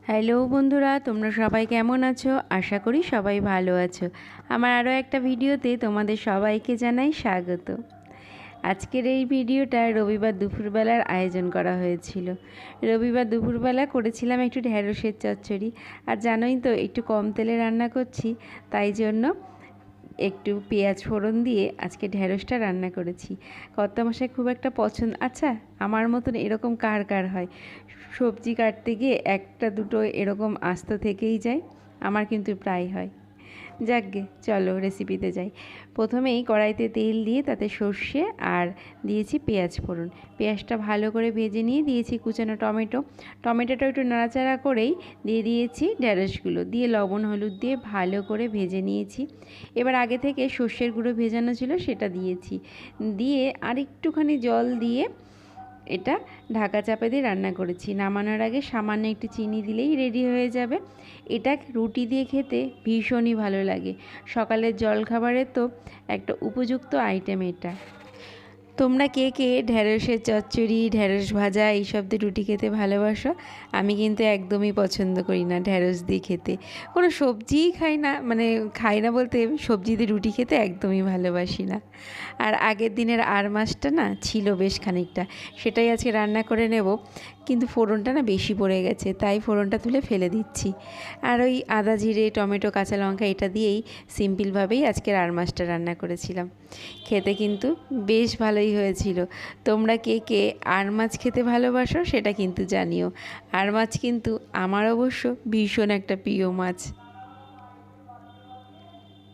Hello বন্ধুরা, তোমরা সবাই কেমন আছো? আশা করি সবাই ভালো আছো। আমার আরও একটা ভিডিওতে তোমাদের সবাইকে জানাই স্বাগত। আজকের এই ভিডিওটা রবিবার দুপুরবেলার আয়োজন করা হয়েছিল। রবিবার দুপুরবেলা করেছিলাম একটু ঢ্যাঁড়সের চচ্চড়ি। আর জানোই তো একটু কম তেলে রান্না করছি, তাই জন্য একটু পেঁয়াজ ফোড়ন দিয়ে আজকে ঢ্যাঁড়সটা রান্না করেছি। কর্তামশাই খুব একটা পছন্দ। আচ্ছা, আমার মতন এরকম কার কার হয়? সবজি কাটতে গিয়ে একটা দুটো এরকম আস্ত থেকেই যায়, আমার কিন্তু প্রায় হয়। যাকগে, চলো রেসিপিতে যাই। প্রথমেই কড়াইতে তেল দিয়ে তাতে সর্ষে আর দিয়েছি পেঁয়াজ ফোড়ন। পেঁয়াজটা ভালো করে ভেজে নিয়ে দিয়েছি কুচানো টমেটোটা একটু নাড়াচাড়া করেই দিয়ে দিয়েছি ঢ্যাঁড়সগুলো, দিয়ে লবণ হলুদ দিয়ে ভালো করে ভেজে নিয়েছি। এবার আগে থেকে সর্ষের গুঁড়ো ভেজানো ছিল সেটা দিয়েছি, দিয়ে আর একটুখানি জল দিয়ে এটা ঢাকা চাপা দিয়ে রান্না করেছি। নামানোর আগে সামান্য একটু চিনি দিলেই রেডি হয়ে যাবে। এটা রুটি দিয়ে খেতে ভীষণই ভালো লাগে। সকালের জলখাবারের তো একটা উপযুক্ত আইটেম এটা। তোমরা কে কে ঢ্যাঁড়সের চচ্চড়ি, ঢ্যাঁড়স ভাজা এইসব দিয়ে রুটি খেতে ভালোবাসো? আমি কিন্তু একদমই পছন্দ করি না ঢ্যাঁড়স দিয়ে খেতে। কোনো সবজিই খাই না, মানে খাই না বলতে সবজি দিয়ে রুটি খেতে একদমই ভালোবাসি না। আর আগের দিনের আর মাছটা না ছিল বেশ খানিকটা, সেটাই আজকে রান্না করে নেব। কিন্তু ফোড়নটা না বেশি পড়ে গেছে, তাই ফোড়নটা তুলে ফেলে দিচ্ছি। আর ওই আদা জিরে টমেটো কাঁচা লঙ্কা এটা দিয়েই সিম্পলভাবেই আজকের আর মাছটা রান্না করেছিলাম। খেতে কিন্তু বেশ ভালোই হয়েছিল। তোমরা কে কে আর মাছ খেতে ভালোবাসো সেটা কিন্তু জানিও। আর মাছ কিন্তু আমার অবশ্য ভীষণ একটা প্রিয় মাছ।